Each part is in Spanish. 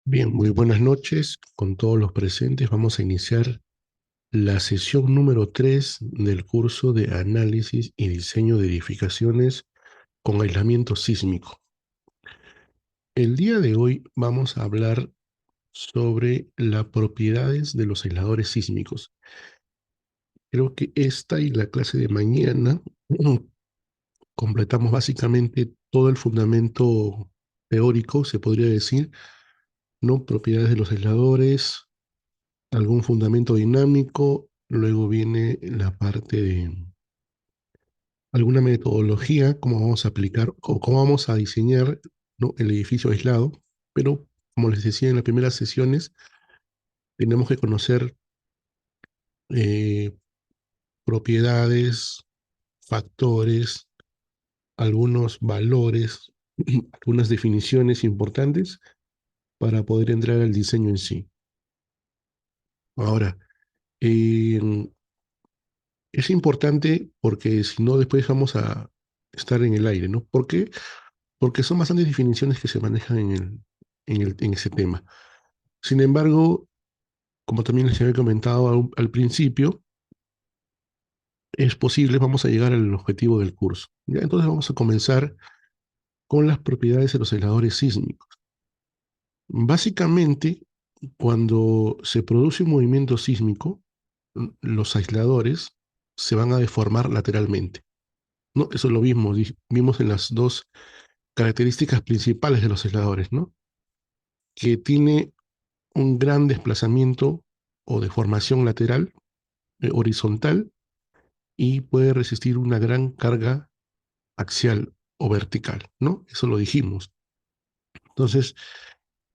Bien, muy buenas noches con todos los presentes. Vamos a iniciar la sesión número 3 del curso de análisis y diseño de edificaciones con aislamiento sísmico. El día de hoy vamos a hablar sobre las propiedades de los aisladores sísmicos. Creo que esta y la clase de mañana completamos básicamente todo el fundamento teórico, se podría decir, ¿no? Propiedades de los aisladores, algún fundamento dinámico, luego viene la parte de alguna metodología, cómo vamos a aplicar o cómo vamos a diseñar, ¿no?, el edificio aislado, pero como les decía en las primeras sesiones, tenemos que conocer eh, propiedades, factores, algunos valores, algunas definiciones importantes para poder entrar al diseño en sí. Ahora, eh, es importante porque si no después vamos a estar en el aire, ¿no? ¿Por qué? Porque son bastantes definiciones que se manejan en ese tema. Sin embargo, como también les había comentado al principio, es posible, vamos a llegar al objetivo del curso. ¿Ya? Entonces vamos a comenzar con las propiedades de los aisladores sísmicos. Básicamente, cuando se produce un movimiento sísmico, los aisladores se van a deformar lateralmente, ¿no? Eso lo vimos en las dos características principales de los aisladores, ¿no? Que tiene un gran desplazamiento o deformación lateral, horizontal, y puede resistir una gran carga axial o vertical, ¿no? Eso lo dijimos. Entonces,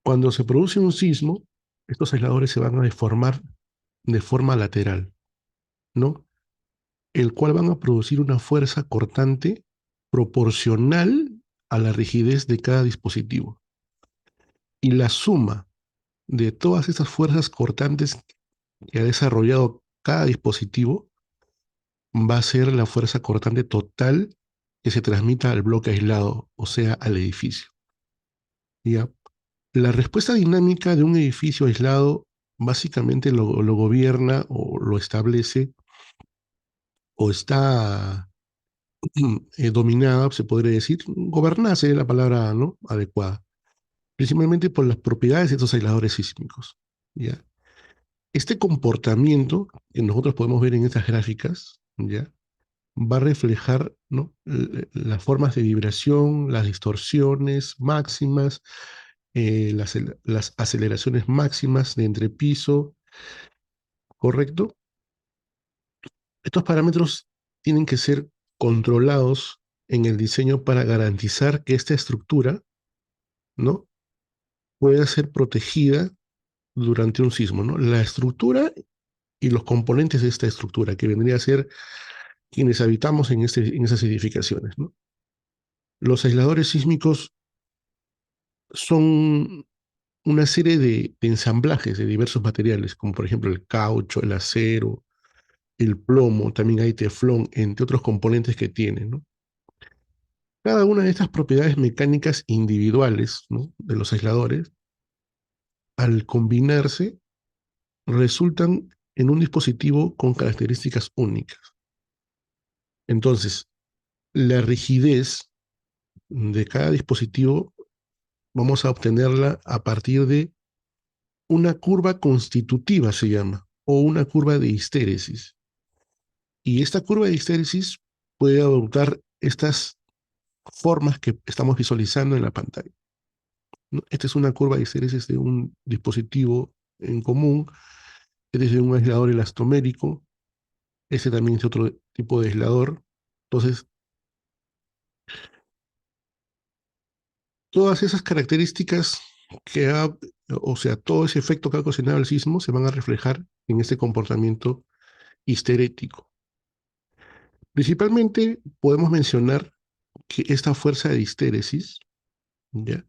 cuando se produce un sismo, estos aisladores se van a deformar de forma lateral, ¿no? El cual van a producir una fuerza cortante proporcional a la rigidez de cada dispositivo. Y la suma de todas estas fuerzas cortantes que ha desarrollado cada dispositivo va a ser la fuerza cortante total que se transmita al bloque aislado, o sea, al edificio. ¿Ya? La respuesta dinámica de un edificio aislado básicamente lo gobierna o lo establece o está dominada, se podría decir, gobernada sería la palabra, ¿no?, adecuada, principalmente por las propiedades de estos aisladores sísmicos. ¿Ya? Este comportamiento que nosotros podemos ver en estas gráficas, ¿ya?, va a reflejar, ¿no?, las formas de vibración, las distorsiones máximas, las aceleraciones máximas de entrepiso, ¿correcto? Estos parámetros tienen que ser controlados en el diseño para garantizar que esta estructura, ¿no?, pueda ser protegida durante un sismo, ¿no? La estructura y los componentes de esta estructura, que vendría a ser quienes habitamos en esas edificaciones, ¿no? Los aisladores sísmicos son una serie de ensamblajes de diversos materiales, como por ejemplo el caucho, el acero, el plomo, también hay teflón, entre otros componentes que tienen, ¿no? Cada una de estas propiedades mecánicas individuales, ¿no?, de los aisladores, al combinarse, resultan en un dispositivo con características únicas. Entonces, la rigidez de cada dispositivo vamos a obtenerla a partir de una curva constitutiva, se llama, o una curva de histéresis. Y esta curva de histéresis puede adoptar estas formas que estamos visualizando en la pantalla, ¿no? Esta es una curva de histéresis de un dispositivo en común, este es de un aislador elastomérico, este también es otro tipo de aislador. Entonces, todas esas características que ha, o sea, todo ese efecto que ha ocasionado el sismo se van a reflejar en este comportamiento histerético. Principalmente podemos mencionar que esta fuerza de histéresis, ¿ya?,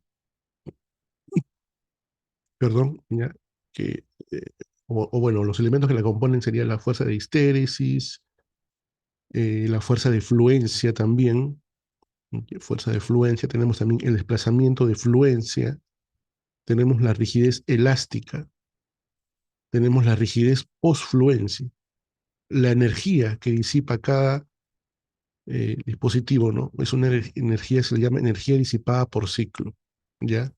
perdón, ¿ya?, que, o bueno, los elementos que la componen serían la fuerza de histéresis, la fuerza de fluencia también, fuerza de fluencia, tenemos también el desplazamiento de fluencia, tenemos la rigidez elástica, tenemos la rigidez post-fluencia, la energía que disipa cada dispositivo, ¿no? Es una energía, se le llama energía disipada por ciclo, ¿ya?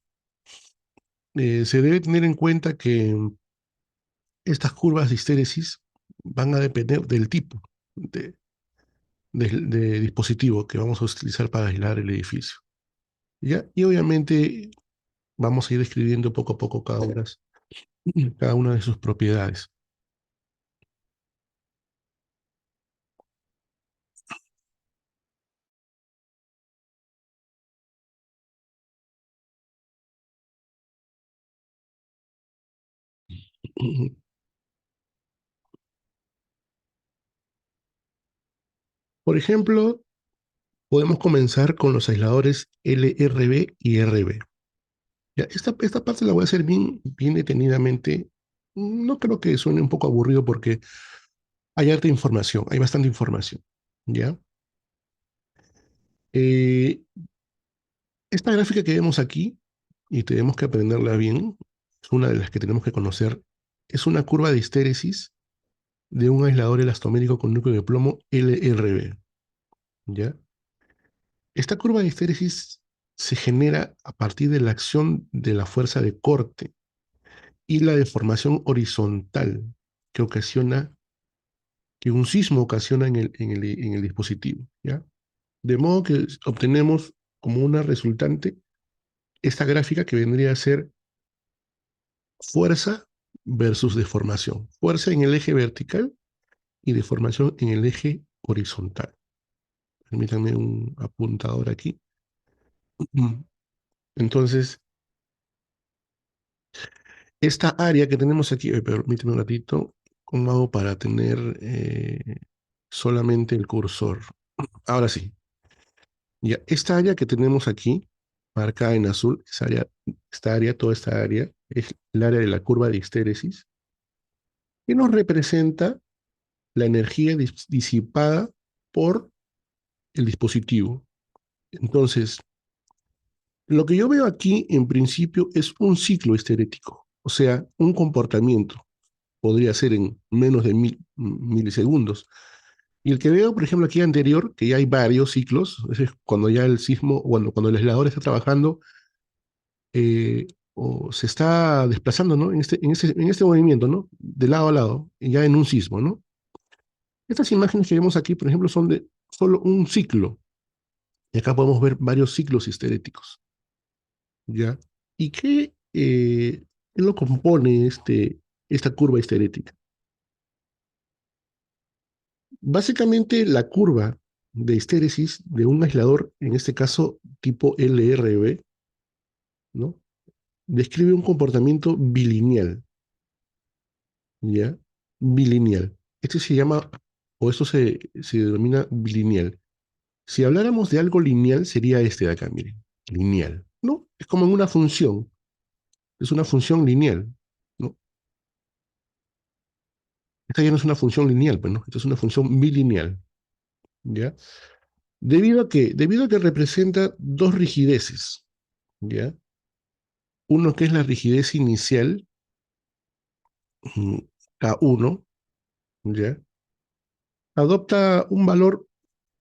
Se debe tener en cuenta que estas curvas de histéresis van a depender del tipo de, de dispositivo que vamos a utilizar para aislar el edificio, ¿ya? Y obviamente vamos a ir describiendo poco a poco cada una de sus propiedades. Por ejemplo, podemos comenzar con los aisladores LRB y RB. Ya, esta parte la voy a hacer bien detenidamente. No creo que suene un poco aburrido porque hay harta información, hay bastante información. ¿Ya? Eh, esta gráfica que vemos aquí, y tenemos que aprenderla bien, es una de las que tenemos que conocer, es una curva de histéresis de un aislador elastomérico con núcleo de plomo LRB. ¿Ya? Esta curva de histéresis se genera a partir de la acción de la fuerza de corte y la deformación horizontal que ocasiona, que un sismo ocasiona en el dispositivo, ¿ya? De modo que obtenemos como una resultante esta gráfica que vendría a ser fuerza versus deformación. Fuerza en el eje vertical y deformación en el eje horizontal. Permítanme un apuntador aquí. Entonces, esta área que tenemos aquí, permíteme un ratito, ¿cómo hago para tener solamente el cursor? Ahora sí, ya, esta área que tenemos aquí, marcada en azul, toda esta área, es el área de la curva de histéresis, que nos representa la energía disipada por el dispositivo. Entonces, lo que yo veo aquí, en principio, es un ciclo histerético, o sea, un comportamiento. Podría ser en menos de milisegundos. Y el que veo, por ejemplo, aquí anterior, que ya hay varios ciclos, es cuando ya el sismo, cuando el aislador está trabajando eh, o se está desplazando, ¿no? En este movimiento, ¿no? De lado a lado, y ya en un sismo, ¿no? Estas imágenes que vemos aquí, por ejemplo, son de solo un ciclo. Y acá podemos ver varios ciclos histeréticos, ¿ya? ¿Y qué lo compone esta curva histerética? Básicamente, la curva de histéresis de un aislador, en este caso tipo LRB, ¿no? Describe un comportamiento bilineal, ¿ya? Bilineal. Este se llama, o esto se denomina bilineal. Si habláramos de algo lineal, sería este de acá, miren, lineal, ¿no? Es como en una función, es una función lineal, ¿no? Esta ya no es una función lineal, pues, ¿no? Esta es una función bilineal, ¿ya? Debido a que representa dos rigideces, ¿ya? Uno que es la rigidez inicial, K1, ¿ya? Adopta un valor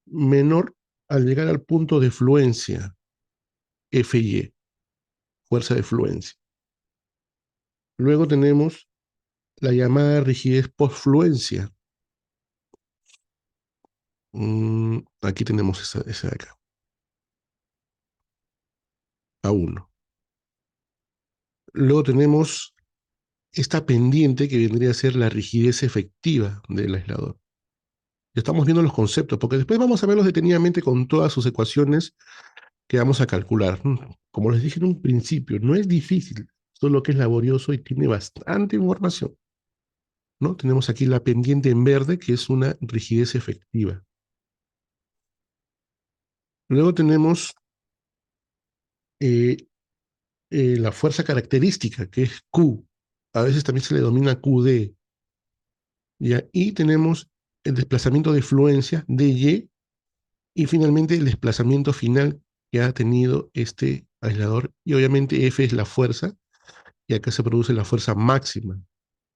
menor al llegar al punto de fluencia, Fy, fuerza de fluencia. Luego tenemos la llamada rigidez postfluencia. Aquí tenemos esa de acá, A1. Luego tenemos esta pendiente que vendría a ser la rigidez efectiva del aislador. Ya estamos viendo los conceptos, porque después vamos a verlos detenidamente con todas sus ecuaciones que vamos a calcular. Como les dije en un principio, no es difícil, solo que es laborioso y tiene bastante información, ¿no? Tenemos aquí la pendiente en verde, que es una rigidez efectiva. Luego tenemos eh, la fuerza característica, que es Q. A veces también se le denomina QD. ¿Ya? Y tenemos el desplazamiento de fluencia, DY, y finalmente el desplazamiento final que ha tenido este aislador. Y obviamente F es la fuerza y acá se produce la fuerza máxima.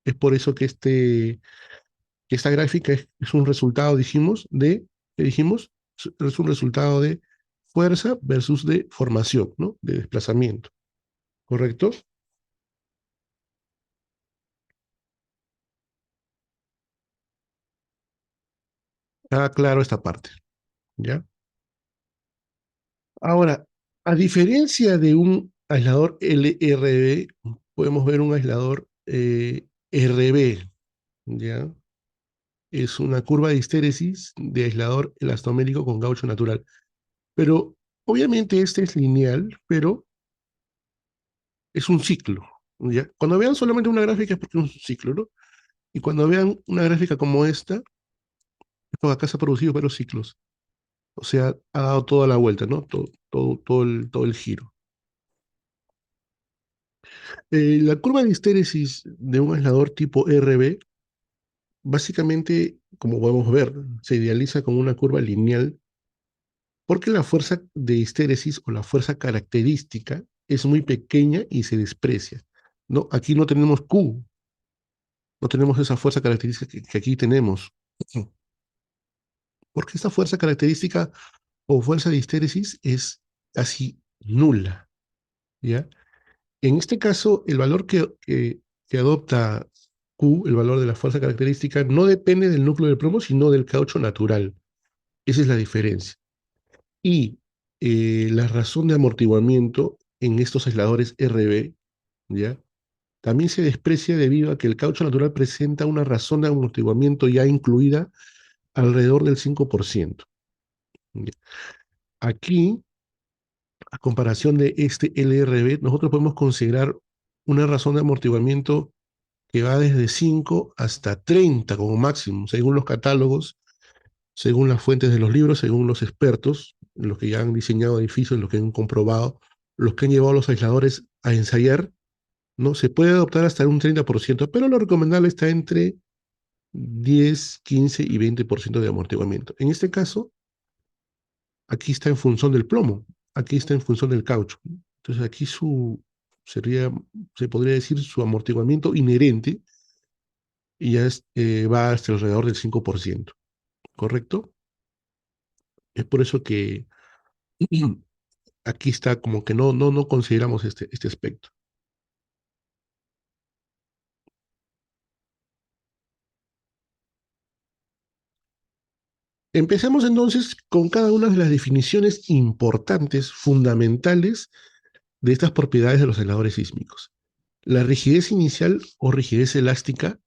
Es por eso que que esta gráfica es un resultado, dijimos, ¿qué dijimos? Es un resultado de fuerza versus de formación, ¿no? De desplazamiento, ¿correcto? Ah, claro esta parte, ¿ya? Ahora, a diferencia de un aislador LRB, podemos ver un aislador RB, ¿ya? Es una curva de histéresis de aislador elastomérico con caucho natural. Pero obviamente este es lineal, pero es un ciclo, ¿ya? Cuando vean solamente una gráfica es porque es un ciclo, ¿no? Y cuando vean una gráfica como esta, es porque acá se ha producido varios ciclos. O sea, ha dado toda la vuelta, ¿no? Todo el giro. La curva de histéresis de un aislador tipo RB, básicamente, como podemos ver, se idealiza como una curva lineal porque la fuerza de histéresis o la fuerza característica es muy pequeña y se desprecia. No, aquí no tenemos Q, no tenemos esa fuerza característica que aquí tenemos. Porque esta fuerza característica o fuerza de histéresis es casi nula, ¿ya? En este caso, el valor que adopta Q, el valor de la fuerza característica, no depende del núcleo del plomo, sino del caucho natural. Esa es la diferencia. Y la razón de amortiguamiento en estos aisladores RB, ¿ya? También se desprecia debido a que el caucho natural presenta una razón de amortiguamiento ya incluida alrededor del 5%. ¿Ya? Aquí, a comparación de este LRB, nosotros podemos considerar una razón de amortiguamiento que va desde 5 hasta 30 como máximo, según los catálogos, según las fuentes de los libros, según los expertos, los que ya han diseñado edificios, los que han comprobado, los que han llevado a los aisladores a ensayar, ¿no? Se puede adoptar hasta un 30%, pero lo recomendable está entre 10, 15 y 20% de amortiguamiento. En este caso, aquí está en función del plomo, aquí está en función del caucho. Entonces aquí sería, se podría decir, su amortiguamiento inherente y ya va hasta alrededor del 5%, ¿correcto? Es por eso que aquí está como que no consideramos este aspecto. Empecemos entonces con cada una de las definiciones importantes, fundamentales de estas propiedades de los aisladores sísmicos. La rigidez inicial o rigidez elástica,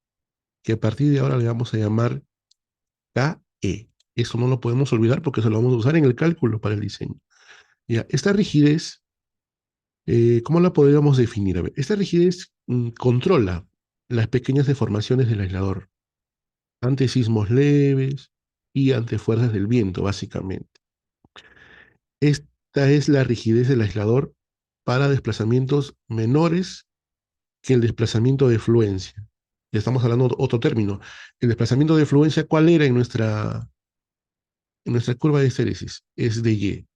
que a partir de ahora le vamos a llamar KE. Eso no lo podemos olvidar porque eso lo vamos a usar en el cálculo para el diseño. Ya, esta rigidez, ¿cómo la podríamos definir? A ver, esta rigidez controla las pequeñas deformaciones del aislador ante sismos leves y ante fuerzas del viento, básicamente. Esta es la rigidez del aislador para desplazamientos menores que el desplazamiento de fluencia. Ya estamos hablando de otro término. El desplazamiento de fluencia, ¿cuál era en nuestra curva de histéresis? Es de Y.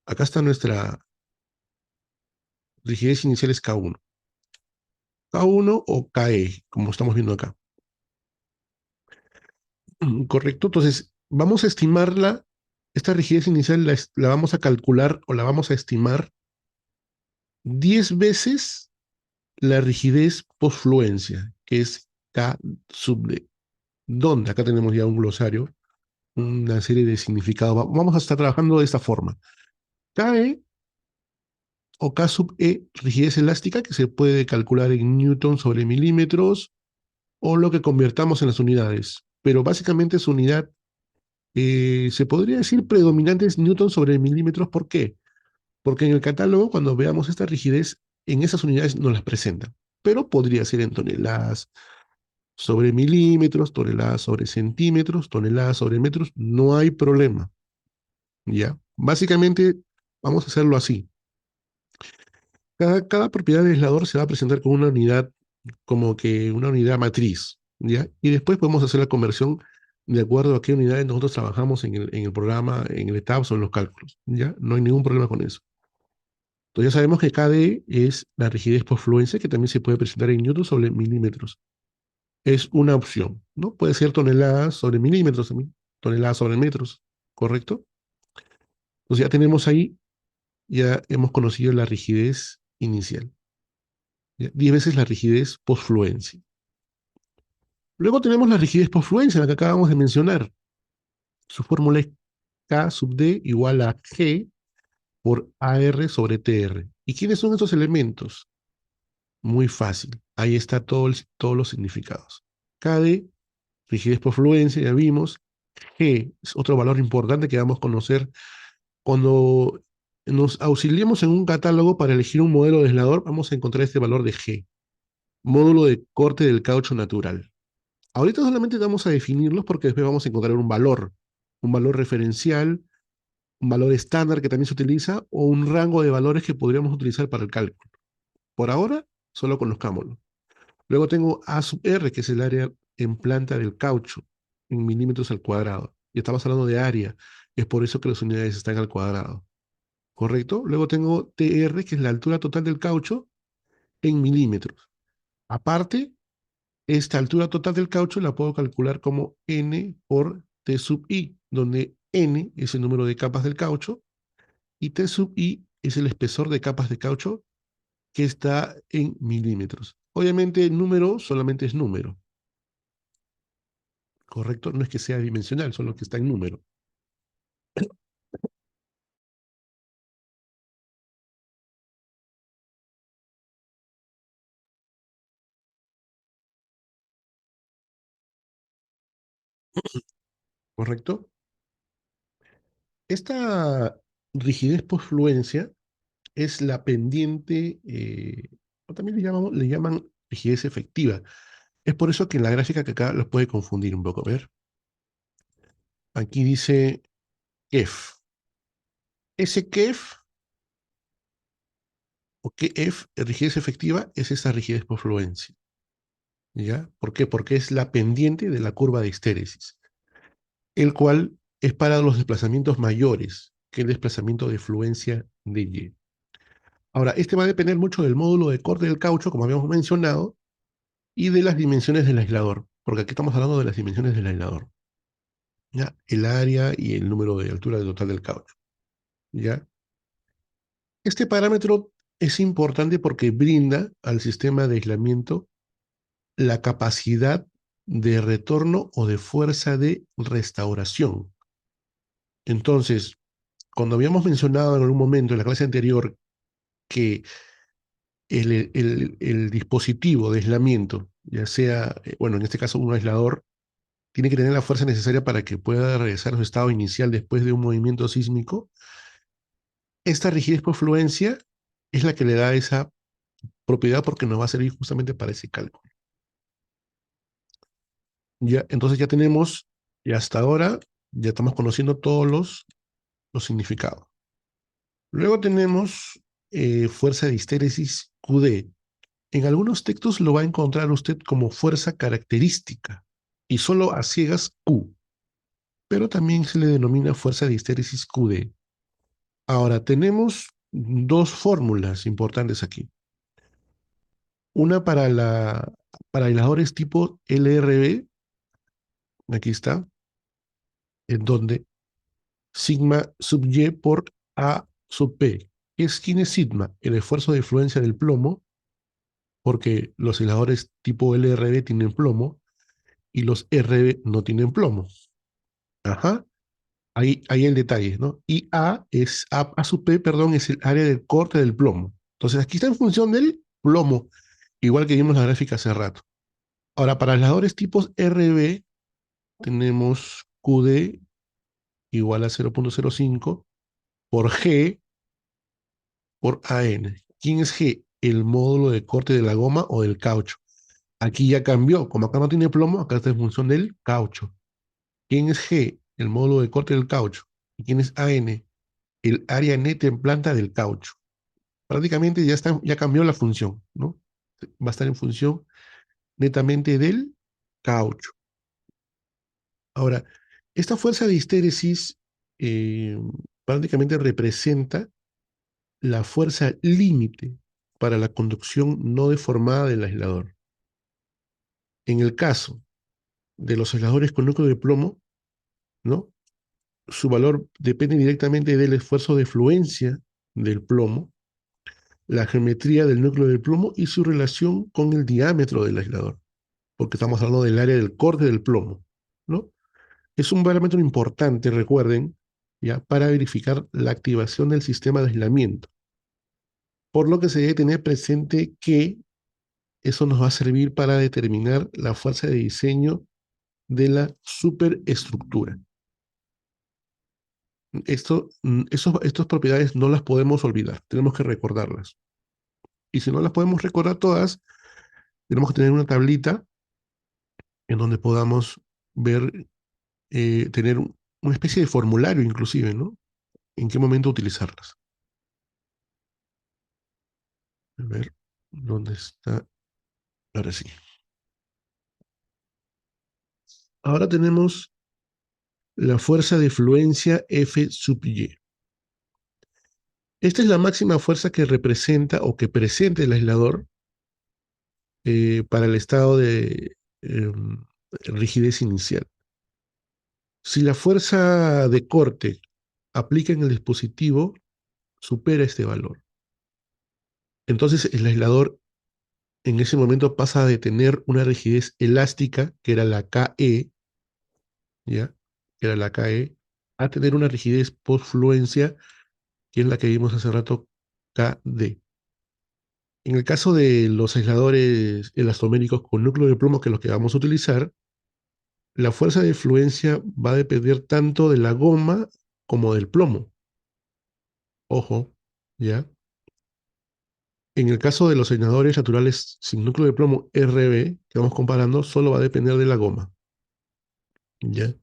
Acá está nuestra rigidez inicial es K1. K1 o KE, como estamos viendo acá. Correcto. Entonces, vamos a estimarla. Esta rigidez inicial la vamos a calcular o la vamos a estimar 10 veces la rigidez postfluencia, que es K sub D. ¿Dónde? Acá tenemos ya un glosario, una serie de significados. Vamos a estar trabajando de esta forma. KE o K sub E, rigidez elástica, que se puede calcular en newton sobre milímetros o lo que convertamos en las unidades. Pero básicamente su unidad se podría decir predominante es newton sobre milímetros. ¿Por qué? Porque en el catálogo, cuando veamos esta rigidez, en esas unidades nos las presentan. Pero podría ser en toneladas sobre milímetros, toneladas sobre centímetros, toneladas sobre metros, no hay problema. ¿Ya? Básicamente, vamos a hacerlo así. Cada propiedad del aislador se va a presentar con una unidad, como que una unidad matriz, ¿ya? Y después podemos hacer la conversión de acuerdo a qué unidades nosotros trabajamos en el programa, en el ETABS o en los cálculos, ¿ya? No hay ningún problema con eso. Entonces ya sabemos que KD es la rigidez por fluencia, que también se puede presentar en newton sobre milímetros. Es una opción, ¿no? Puede ser toneladas sobre milímetros también, toneladas sobre metros, ¿correcto? Entonces ya tenemos ahí, ya hemos conocido la rigidez inicial. ¿Ya? 10 veces la rigidez post-fluencia. Luego tenemos la rigidez post-fluencia, la que acabamos de mencionar. Su fórmula es K sub D igual a G por AR sobre TR. ¿Y quiénes son esos elementos? Muy fácil. Ahí está todos los significados. KD, rigidez por fluencia, ya vimos. G es otro valor importante que vamos a conocer cuando nos auxiliemos en un catálogo para elegir un modelo de aislador. Vamos a encontrar este valor de G, módulo de corte del caucho natural. Ahorita solamente vamos a definirlos porque después vamos a encontrar un valor referencial, un valor estándar que también se utiliza o un rango de valores que podríamos utilizar para el cálculo. Por ahora, solo conozcámoslo. Luego tengo A sub R, que es el área en planta del caucho, en milímetros al cuadrado. Y estamos hablando de área, es por eso que las unidades están al cuadrado. ¿Correcto? Luego tengo TR, que es la altura total del caucho, en milímetros. Aparte, esta altura total del caucho la puedo calcular como N por T sub I, donde N es el número de capas del caucho y T sub I es el espesor de capas de caucho que está en milímetros. Obviamente, el número solamente es número, ¿correcto? No es que sea dimensional, solo que está en número, ¿correcto? Esta rigidez por fluencia es la pendiente, o también le llaman rigidez efectiva. Es por eso que en la gráfica que acá los puede confundir un poco. A ver, aquí dice KEF. Ese KEF o KF, rigidez efectiva, es esa rigidez por fluencia. ¿Ya? ¿Por qué? Porque es la pendiente de la curva de histéresis, el cual es para los desplazamientos mayores que el desplazamiento de fluencia de Y. Ahora, este va a depender mucho del módulo de corte del caucho, como habíamos mencionado, y de las dimensiones del aislador, porque aquí estamos hablando de las dimensiones del aislador, ¿ya? El área y el número de altura total del caucho, ¿ya? Este parámetro es importante porque brinda al sistema de aislamiento la capacidad de retorno o de fuerza de restauración. Entonces, cuando habíamos mencionado en algún momento en la clase anterior que el dispositivo de aislamiento, ya sea, bueno, en este caso un aislador, tiene que tener la fuerza necesaria para que pueda regresar a su estado inicial después de un movimiento sísmico, esta rigidez por fluencia es la que le da esa propiedad porque nos va a servir justamente para ese cálculo. Ya, entonces ya tenemos, y hasta ahora, ya estamos conociendo todos los significados. Luego tenemos fuerza de histéresis QD. En algunos textos lo va a encontrar usted como fuerza característica y solo a ciegas Q, pero también se le denomina fuerza de histéresis QD. Ahora, tenemos dos fórmulas importantes aquí. Una para aisladores tipo LRB, aquí está, en donde sigma sub Y por A sub P. ¿Quién es sigma? El esfuerzo de fluencia del plomo, porque los aisladores tipo LRB tienen plomo y los RB no tienen plomo. Ajá. Ahí el detalle, ¿no? Y A sub P, perdón, es el área del corte del plomo. Entonces aquí está en función del plomo, igual que vimos la gráfica hace rato. Ahora, para aisladores tipos RB, tenemos QD igual a 0,05 por G por AN. ¿Quién es G? El módulo de corte de la goma o del caucho. Aquí ya cambió. Como acá no tiene plomo, acá está en función del caucho. ¿Quién es G? El módulo de corte del caucho. ¿Y quién es AN? El área neta en planta del caucho. Prácticamente ya cambió la función, ¿no? Va a estar en función netamente del caucho. Ahora, esta fuerza de histéresis eh, prácticamente representa la fuerza límite para la conducción no deformada del aislador. En el caso de los aisladores con núcleo de plomo, ¿no? Su valor depende directamente del esfuerzo de fluencia del plomo, la geometría del núcleo del plomo y su relación con el diámetro del aislador, porque estamos hablando del área del corte del plomo, ¿no? Es un parámetro importante, recuerden, ya, para verificar la activación del sistema de aislamiento, por lo que se debe tener presente que eso nos va a servir para determinar la fuerza de diseño de la superestructura. Estas propiedades no las podemos olvidar, tenemos que recordarlas. Y si no las podemos recordar todas, tenemos que tener una tablita en donde podamos ver, tener una especie de formulario inclusive, ¿no? En qué momento utilizarlas. A ver, ¿dónde está? Ahora sí. Ahora tenemos la fuerza de fluencia F sub Y. Esta es la máxima fuerza que representa o que presenta el aislador para el estado de rigidez inicial. Si la fuerza de corte aplica en el dispositivo, supera este valor. Entonces el aislador en ese momento pasa de tener una rigidez elástica, que era la KE, ¿ya? Que era la KE, a tener una rigidez post-fluencia, que es la que vimos hace rato, KD. En el caso de los aisladores elastoméricos con núcleo de plomo, que es los que vamos a utilizar, la fuerza de fluencia va a depender tanto de la goma como del plomo. Ojo, ¿ya? En el caso de los aisladores naturales sin núcleo de plomo RB, que vamos comparando, solo va a depender de la goma, ¿ya?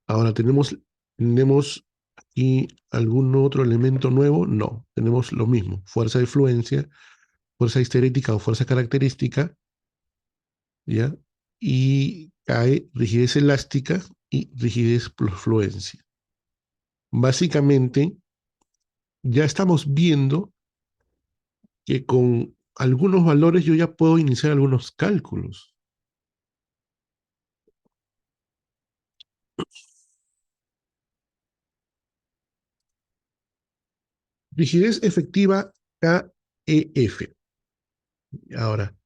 Ahora, ¿tenemos aquí algún otro elemento nuevo? No, tenemos lo mismo, fuerza de fluencia, fuerza histerética o fuerza característica, ¿ya? Y cae rigidez elástica y rigidez plus fluencia. Básicamente, ya estamos viendo que con algunos valores yo ya puedo iniciar algunos cálculos. Rigidez efectiva KEF. Ahora,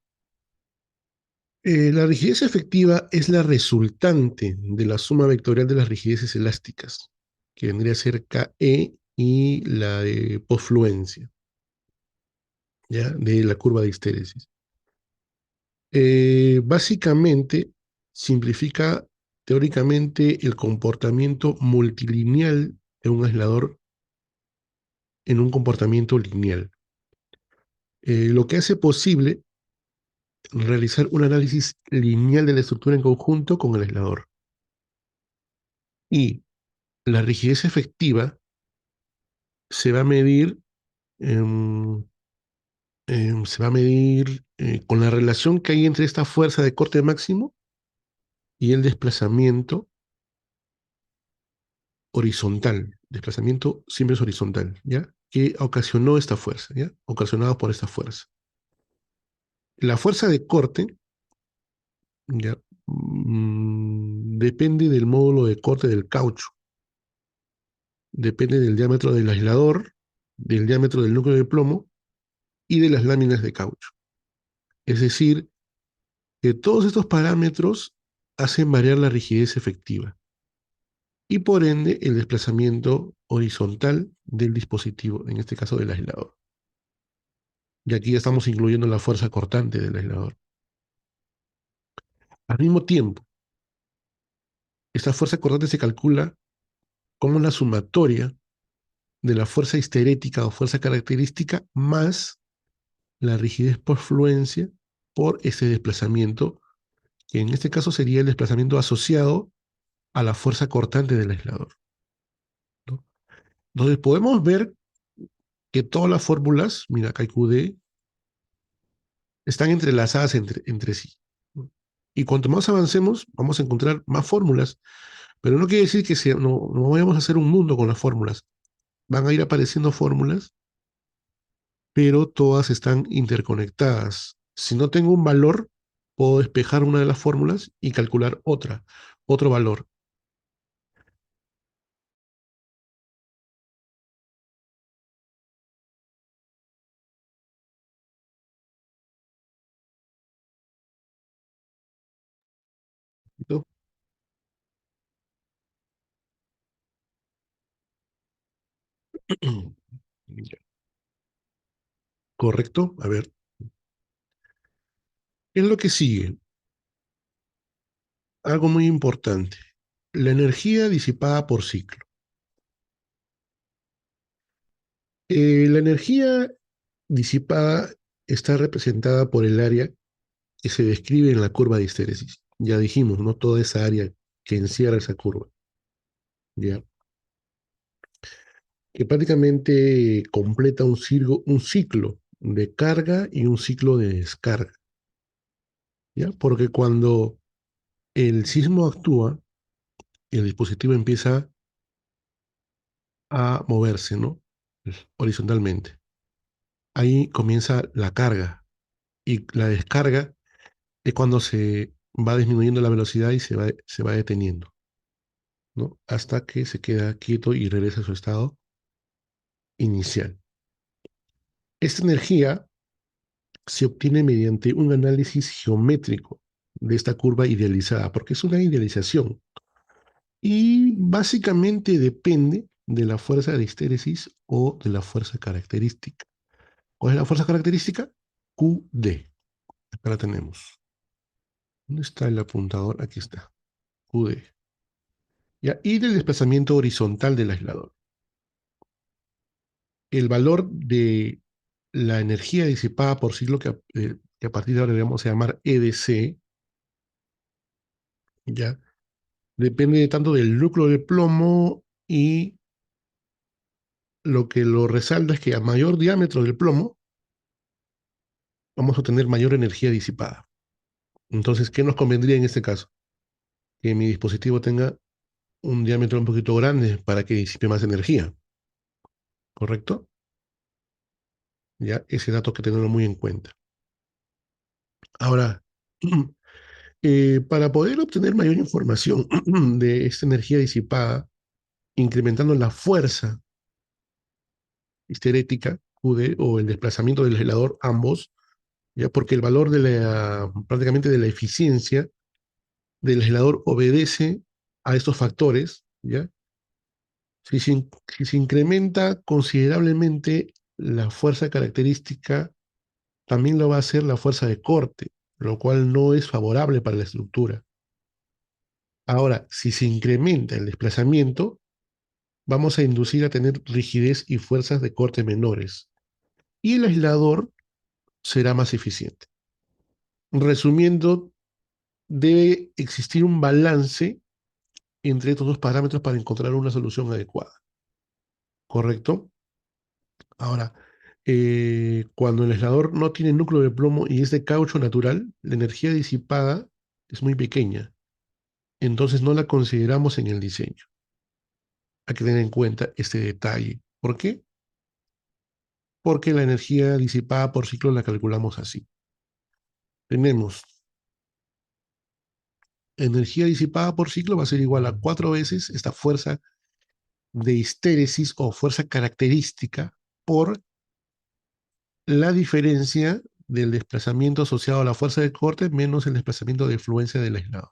la rigidez efectiva es la resultante de la suma vectorial de las rigideces elásticas, que vendría a ser KE y la de posfluencia, ¿ya? De la curva de histéresis. Básicamente, simplifica teóricamente el comportamiento multilineal de un aislador en un comportamiento lineal. Lo que hace posible realizar un análisis lineal de la estructura en conjunto con el aislador. Y la rigidez efectiva se va a medir, con la relación que hay entre esta fuerza de corte máximo y el desplazamiento horizontal. Desplazamiento siempre es horizontal, ¿ya? Que ocasionó esta fuerza, ¿ya? Ocasionado por esta fuerza. La fuerza de corte, ¿ya? Depende del módulo de corte del caucho. Depende del diámetro del aislador, del diámetro del núcleo de plomo y de las láminas de caucho. Es decir, que todos estos parámetros hacen variar la rigidez efectiva y por ende el desplazamiento horizontal del dispositivo, en este caso del aislador. Y aquí ya estamos incluyendo la fuerza cortante del aislador. Al mismo tiempo, esta fuerza cortante se calcula como la sumatoria de la fuerza histerética o fuerza característica más la rigidez por fluencia por ese desplazamiento, que en este caso sería el desplazamiento asociado a la fuerza cortante del aislador, ¿no? Entonces podemos ver que todas las fórmulas, mira, acá hay QD, están entrelazadas entre sí, ¿no? Y cuanto más avancemos, vamos a encontrar más fórmulas, pero no quiere decir que no vayamos a hacer un mundo con las fórmulas. Van a ir apareciendo fórmulas pero todas están interconectadas. Si no tengo un valor, puedo despejar una de las fórmulas y calcular otro valor. ¿No? Ya. ¿Correcto? A ver, ¿qué es lo que sigue? Algo muy importante. La energía disipada por ciclo. La energía disipada está representada por el área que se describe en la curva de histéresis. Ya dijimos, ¿no? Toda esa área que encierra esa curva, ¿ya? Que prácticamente completa un ciclo de carga y un ciclo de descarga, ¿ya? Porque cuando el sismo actúa, el dispositivo empieza a moverse, ¿no? Horizontalmente. Ahí comienza la carga y la descarga es cuando se va disminuyendo la velocidad y se va deteniendo, ¿no? Hasta que se queda quieto y regresa a su estado inicial. Esta energía se obtiene mediante un análisis geométrico de esta curva idealizada, porque es una idealización y básicamente depende de la fuerza de histéresis o de la fuerza característica. ¿Cuál es la fuerza característica? QD. Acá la tenemos. ¿Dónde está el apuntador? Aquí está. QD. ¿Ya? Y del desplazamiento horizontal del aislador. El valor de la energía disipada por ciclo, que a partir de ahora le vamos a llamar EDC, ¿ya? Depende tanto del núcleo del plomo y lo que lo resalta es que a mayor diámetro del plomo vamos a tener mayor energía disipada. Entonces, ¿qué nos convendría en este caso? Que mi dispositivo tenga un diámetro un poquito grande para que disipe más energía, ¿correcto? Ya ese dato hay que tenerlo muy en cuenta. Ahora, para poder obtener mayor información de esta energía disipada, incrementando la fuerza histerética, QD, o el desplazamiento del aislador, ambos, ya porque el valor de prácticamente de la eficiencia del aislador obedece a estos factores, ¿ya? Si se incrementa considerablemente la fuerza característica, también lo va a hacer la fuerza de corte, lo cual no es favorable para la estructura. Ahora, si se incrementa el desplazamiento, vamos a inducir a tener rigidez y fuerzas de corte menores, y el aislador será más eficiente. Resumiendo, debe existir un balance entre estos dos parámetros para encontrar una solución adecuada, ¿correcto? Ahora, cuando el aislador no tiene núcleo de plomo y es de caucho natural, la energía disipada es muy pequeña, entonces no la consideramos en el diseño. Hay que tener en cuenta este detalle. ¿Por qué? Porque la energía disipada por ciclo la calculamos así. Tenemos energía disipada por ciclo va a ser igual a 4 veces esta fuerza de histéresis o fuerza característica por la diferencia del desplazamiento asociado a la fuerza de corte menos el desplazamiento de fluencia del aislador.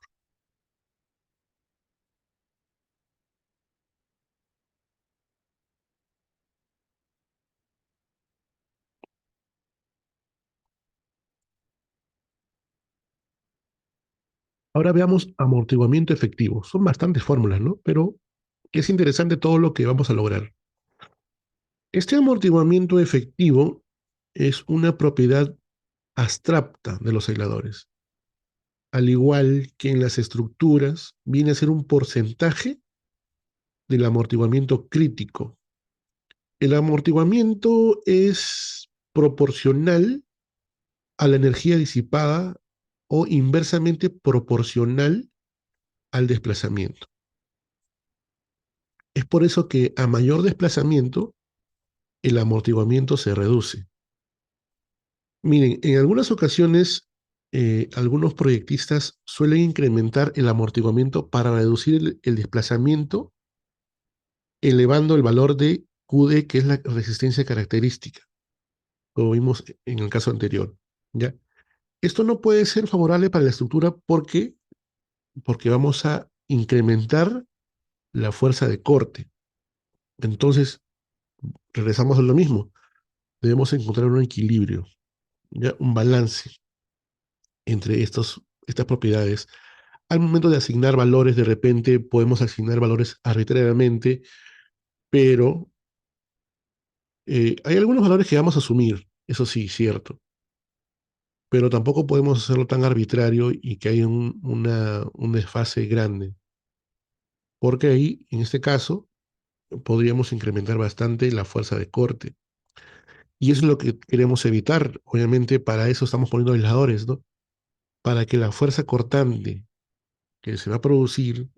Ahora veamos amortiguamiento efectivo. Son bastantes fórmulas, ¿no? Pero es interesante todo lo que vamos a lograr. Este amortiguamiento efectivo es una propiedad abstracta de los aisladores. Al igual que en las estructuras, viene a ser un porcentaje del amortiguamiento crítico. El amortiguamiento es proporcional a la energía disipada o inversamente proporcional al desplazamiento. Es por eso que a mayor desplazamiento, el amortiguamiento se reduce. Miren, en algunas ocasiones, algunos proyectistas suelen incrementar el amortiguamiento para reducir el desplazamiento, elevando el valor de QD, que es la resistencia característica, como vimos en el caso anterior. ¿Ya? Esto no puede ser favorable para la estructura porque vamos a incrementar la fuerza de corte. Entonces, regresamos a lo mismo. Debemos encontrar un equilibrio, ¿ya? Un balance entre estas propiedades. Al momento de asignar valores, de repente podemos asignar valores arbitrariamente, pero hay algunos valores que vamos a asumir, eso sí, cierto, pero tampoco podemos hacerlo tan arbitrario y que haya un desfase grande, porque ahí, en este caso, podríamos incrementar bastante la fuerza de corte. Y eso es lo que queremos evitar. Obviamente, para eso estamos poniendo aisladores, ¿no? Para que la fuerza cortante que se va a producir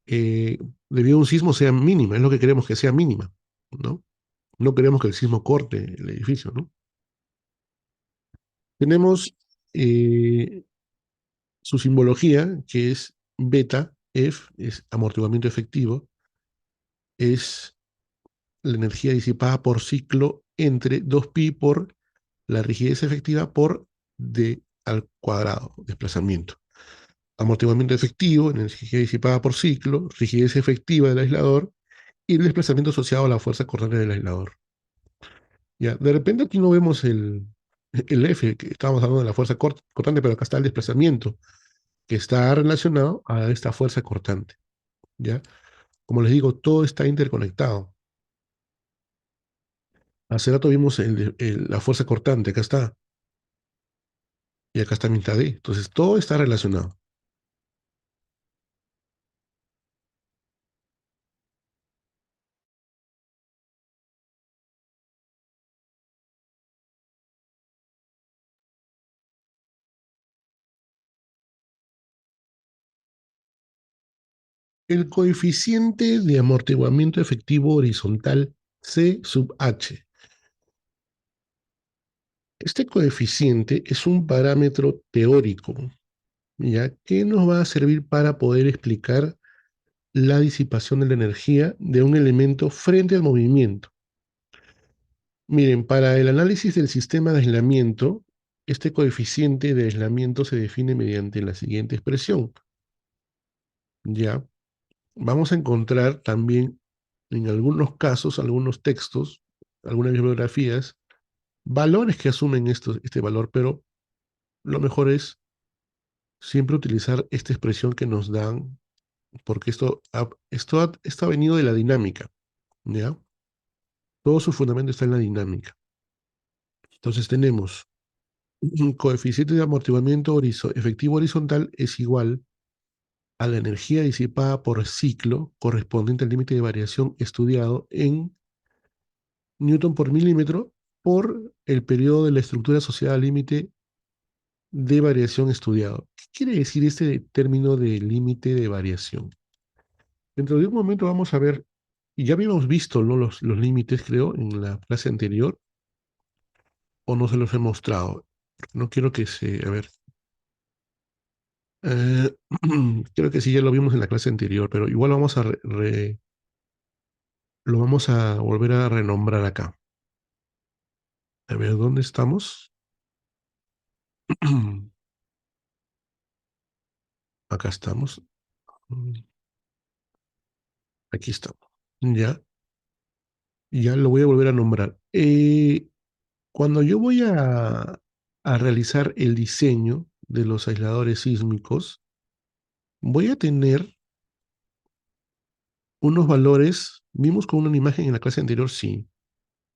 eh, debido a un sismo sea mínima, es lo que queremos que sea mínima, ¿no? No queremos que el sismo corte el edificio, ¿no? Tenemos su simbología, que es beta, F, es amortiguamiento efectivo, es la energía disipada por ciclo entre 2pi por la rigidez efectiva por d al cuadrado, desplazamiento. Amortiguamiento efectivo, energía disipada por ciclo, rigidez efectiva del aislador y el desplazamiento asociado a la fuerza cortante del aislador. Ya, de repente aquí no vemos el F, que estábamos hablando de la fuerza cortante, pero acá está el desplazamiento, que está relacionado a esta fuerza cortante. ¿Ya? Como les digo, todo está interconectado. Hace rato vimos la fuerza cortante, acá está, y acá está mitad D. Entonces, todo está relacionado. El coeficiente de amortiguamiento efectivo horizontal C sub H. Este coeficiente es un parámetro teórico, ¿ya? Que nos va a servir para poder explicar la disipación de la energía de un elemento frente al movimiento. Miren, para el análisis del sistema de aislamiento, este coeficiente de aislamiento se define mediante la siguiente expresión. Ya, vamos a encontrar también en algunos casos, algunos textos, algunas bibliografías, valores que asumen este valor, pero lo mejor es siempre utilizar esta expresión que nos dan, porque esto ha venido de la dinámica, ¿ya? Todo su fundamento está en la dinámica. Entonces tenemos un coeficiente de amortiguamiento efectivo horizontal es igual a la energía disipada por ciclo correspondiente al límite de variación estudiado en newton por milímetro por el periodo de la estructura asociada al límite de variación estudiado. ¿Qué quiere decir este término de límite de variación? Dentro de un momento vamos a ver, y ya habíamos visto, ¿no? los límites, creo, en la clase anterior, o no se los he mostrado. No quiero que se, a ver, eh, creo que sí, ya lo vimos en la clase anterior, pero igual lo vamos a volver a renombrar acá. A ver, ¿dónde estamos? Acá estamos. Mm, Aquí estamos. Ya, ya lo voy a volver a nombrar. Cuando yo voy a realizar el diseño de los aisladores sísmicos, voy a tener unos valores. Vimos con una imagen en la clase anterior, sí.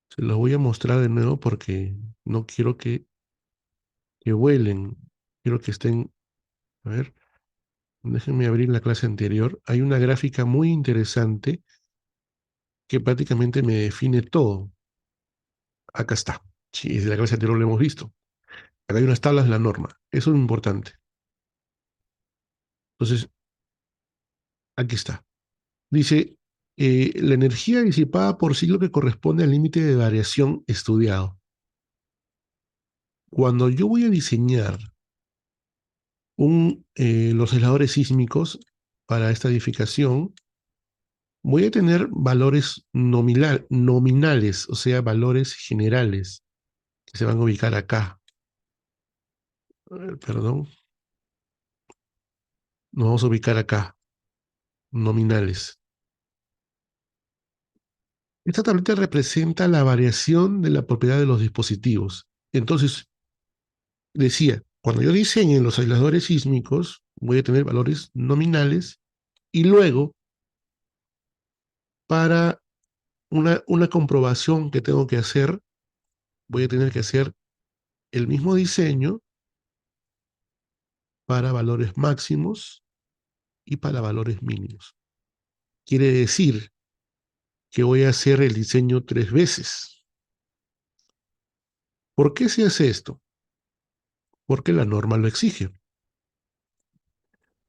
Se los voy a mostrar de nuevo porque no quiero que vuelen. Quiero que estén. A ver, déjenme abrir la clase anterior. Hay una gráfica muy interesante que prácticamente me define todo. Acá está. Sí, desde la clase anterior lo hemos visto. Acá hay unas tablas de la norma. Eso es importante. Entonces, aquí está. Dice, la energía disipada por ciclo que corresponde al límite de variación estudiado. Cuando yo voy a diseñar los aisladores sísmicos para esta edificación, voy a tener valores nominales, o sea, valores generales, que se van a ubicar acá. Perdón, nos vamos a ubicar acá, nominales. Esta tableta representa la variación de la propiedad de los dispositivos. Entonces, decía, cuando yo diseñe los aisladores sísmicos, voy a tener valores nominales y luego, para una comprobación que tengo que hacer, voy a tener que hacer el mismo diseño para valores máximos y para valores mínimos. Quiere decir que voy a hacer el diseño 3 veces. ¿Por qué se hace esto? Porque la norma lo exige.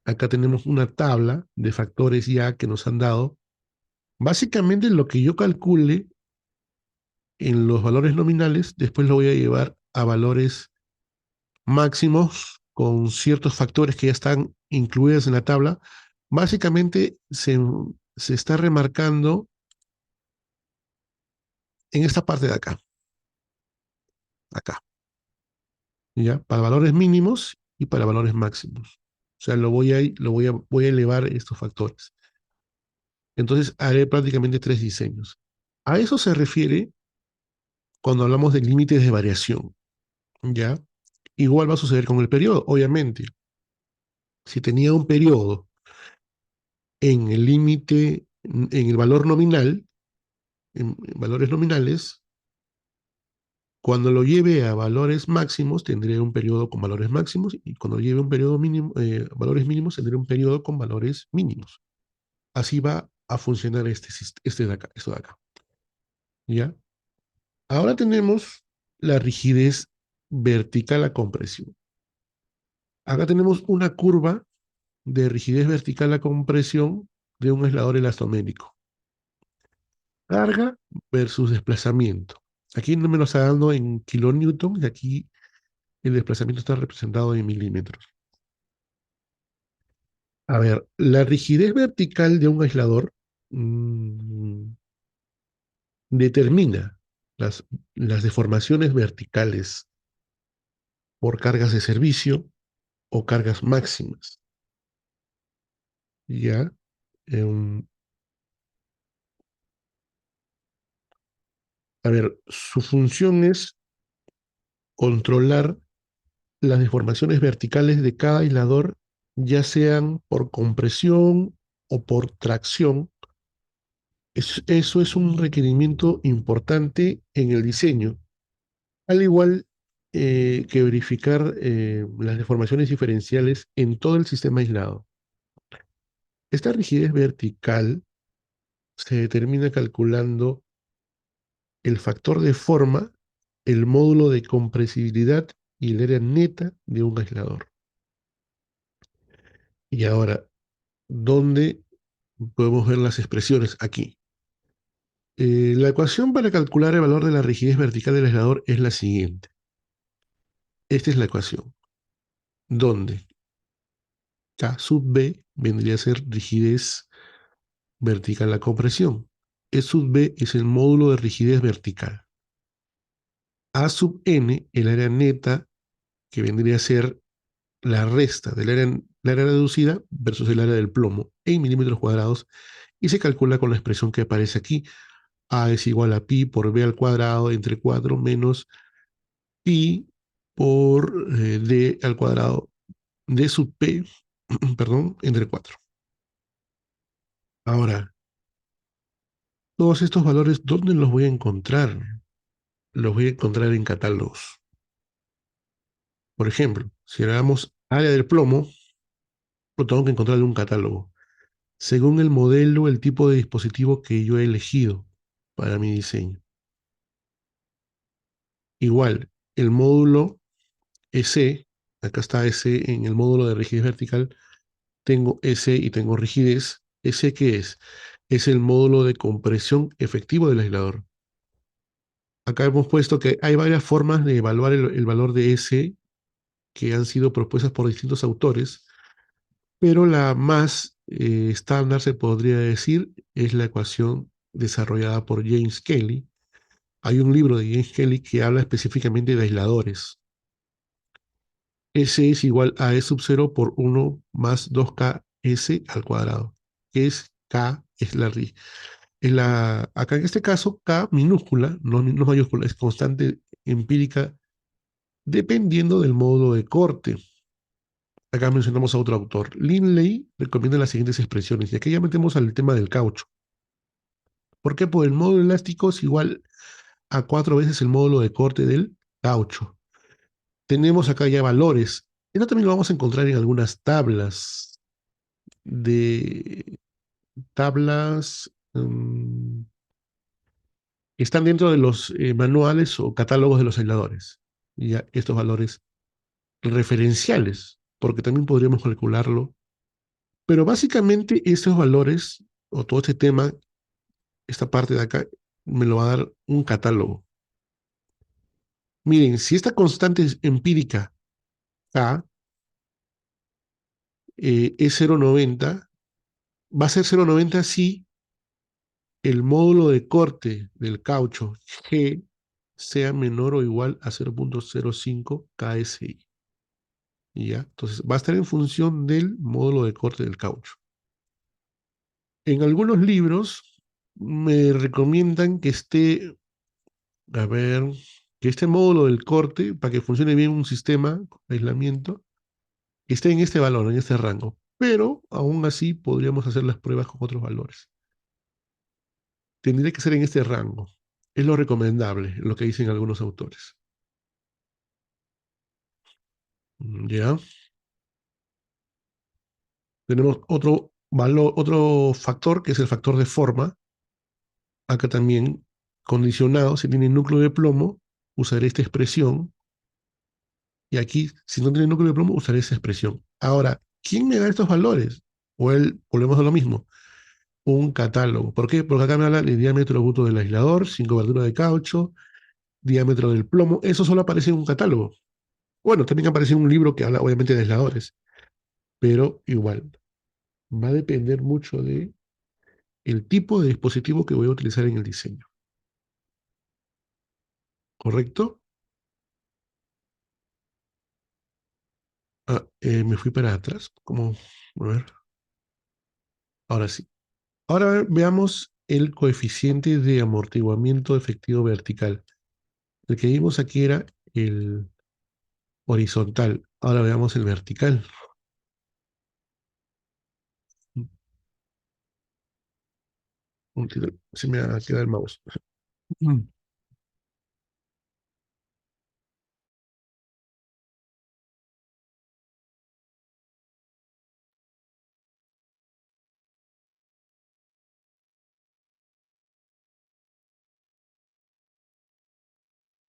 Acá tenemos una tabla de factores ya que nos han dado. Básicamente lo que yo calcule en los valores nominales, después lo voy a llevar a valores máximos con ciertos factores que ya están incluidos en la tabla. Básicamente se está remarcando en esta parte de acá, acá, ¿ya? Para valores mínimos y para valores máximos. O sea, voy a elevar estos factores. Entonces haré prácticamente 3 diseños. A eso se refiere cuando hablamos de límites de variación, ¿ya? Igual va a suceder con el periodo, obviamente. Si tenía un periodo en el límite, en el valor nominal, en valores nominales, cuando lo lleve a valores máximos, tendré un periodo con valores máximos, y cuando lo lleve a un periodo mínimo, valores mínimos, tendré un periodo con valores mínimos. Así va a funcionar este de acá, esto de acá. ¿Ya? Ahora tenemos la rigidez vertical a compresión. Acá tenemos una curva de rigidez vertical a compresión de un aislador elastométrico. Carga versus desplazamiento. Aquí no me lo está dando en kilonewton y aquí el desplazamiento está representado en milímetros. A ver, la rigidez vertical de un aislador mmm, determina las, las deformaciones verticales por cargas de servicio o cargas máximas. ¿Ya? Em, a ver, su función es controlar las deformaciones verticales de cada aislador, ya sean por compresión o por tracción. Eso es un requerimiento importante en el diseño, al igual que verificar las deformaciones diferenciales en todo el sistema aislado. Esta rigidez vertical se determina calculando el factor de forma, el módulo de compresibilidad y el área neta de un aislador. Y ahora, ¿dónde podemos ver las expresiones? Aquí. La ecuación para calcular el valor de la rigidez vertical del aislador es la siguiente. Esta es la ecuación, donde K sub B vendría a ser rigidez vertical a compresión. E sub B es el módulo de rigidez vertical. A sub N, el área neta, que vendría a ser la resta la área reducida versus el área del plomo en milímetros cuadrados, y se calcula con la expresión que aparece aquí. A es igual a pi por b al cuadrado entre 4 menos pi por d al cuadrado d sub p, perdón, entre 4. Ahora, todos estos valores, ¿dónde los voy a encontrar? Los voy a encontrar en catálogos. Por ejemplo, si hagamos área del plomo, lo tengo que encontrar en un catálogo, según el modelo, el tipo de dispositivo que yo he elegido para mi diseño. Igual, el módulo EC, acá está EC en el módulo de rigidez vertical, tengo EC y tengo rigidez. ¿EC qué es? Es el módulo de compresión efectivo del aislador. Acá hemos puesto que hay varias formas de evaluar el valor de S que han sido propuestas por distintos autores, pero la más estándar, se podría decir, es la ecuación desarrollada por James Kelly. Hay un libro de James Kelly que habla específicamente de aisladores. S es igual a E sub 0 por 1 más 2K S al cuadrado. Que es K, acá en este caso, K minúscula, no mayúscula, es constante empírica dependiendo del módulo de corte. Acá mencionamos a otro autor. Linley recomienda las siguientes expresiones, y aquí ya metemos al tema del caucho. ¿Por qué? Pues el módulo elástico es igual a 4 veces el módulo de corte del caucho. Tenemos acá ya valores. Esto también lo vamos a encontrar en algunas de tablas que están dentro de los manuales o catálogos de los aisladores. Y ya estos valores referenciales, porque también podríamos calcularlo. Pero básicamente estos valores, o todo este tema, esta parte de acá, me lo va a dar un catálogo. Miren, si esta constante es empírica K es 0,90, va a ser 0,90 si el módulo de corte del caucho G sea menor o igual a 0,05 KSI. ¿Y ya? Entonces va a estar en función del módulo de corte del caucho. En algunos libros me recomiendan que esté, a ver, que este módulo del corte, para que funcione bien un sistema de aislamiento, esté en este valor, en este rango. Pero aún así podríamos hacer las pruebas con otros valores. Tendría que ser en este rango. Es lo recomendable, lo que dicen algunos autores. ¿Ya? Tenemos otro valor, otro factor, que es el factor de forma. Acá también, condicionado, si tiene núcleo de plomo, usaré esta expresión. Y aquí, si no tiene núcleo de plomo, usaré esa expresión. Ahora, ¿quién me da estos valores? O él, volvemos a lo mismo, un catálogo. ¿Por qué? Porque acá me habla de diámetro bruto del aislador, sin cobertura de caucho, diámetro del plomo. Eso solo aparece en un catálogo. Bueno, también aparece en un libro que habla obviamente de aisladores, pero igual, va a depender mucho de el tipo de dispositivo que voy a utilizar en el diseño. ¿Correcto? Me fui para atrás. ¿Cómo? A ver. Ahora sí. Ahora veamos el coeficiente de amortiguamiento efectivo vertical. El que vimos aquí era el horizontal. Ahora veamos el vertical. Se me ha quedado el mouse.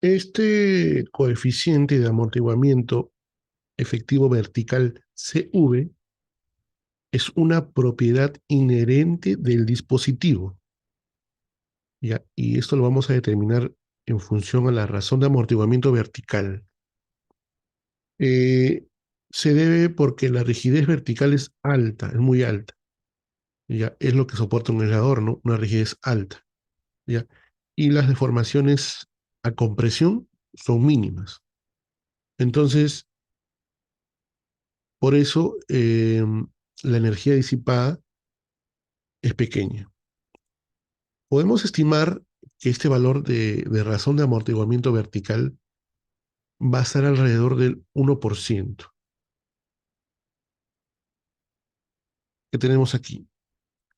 Este coeficiente de amortiguamiento efectivo vertical CV es una propiedad inherente del dispositivo, ¿ya? Y esto lo vamos a determinar en función a la razón de amortiguamiento vertical. Eh, Se debe porque la rigidez vertical es alta, es muy alta, ¿ya? Es lo que soporta un aislador, ¿no? Una rigidez alta, ¿ya? Y las deformaciones a compresión son mínimas. Entonces, por eso la energía disipada es pequeña. Podemos estimar que este valor de razón de amortiguamiento vertical va a estar alrededor del 1%. ¿Qué tenemos aquí?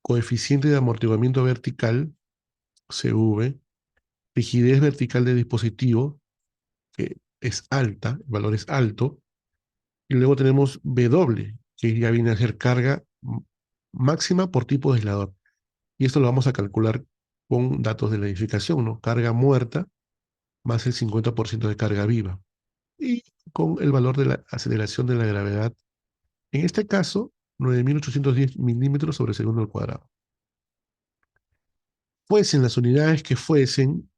Coeficiente de amortiguamiento vertical, CV, rigidez vertical del dispositivo, que es alta, el valor es alto, y luego tenemos W, que ya viene a ser carga máxima por tipo de aislador. Y esto lo vamos a calcular con datos de la edificación, ¿no? Carga muerta más el 50% de carga viva. Y con el valor de la aceleración de la gravedad, en este caso, 9.810 milímetros sobre segundo al cuadrado. Fuesen las unidades que fuesen,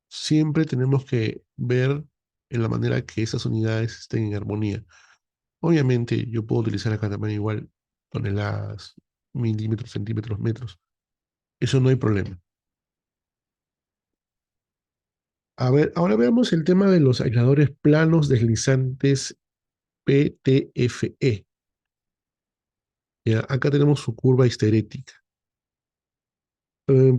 siempre tenemos que ver en la manera que esas unidades estén en armonía. Obviamente, yo puedo utilizar acá también igual toneladas, milímetros, centímetros, metros. Eso no hay problema. A ver, ahora veamos el tema de los aisladores planos deslizantes PTFE. Ya, acá tenemos su curva histerética.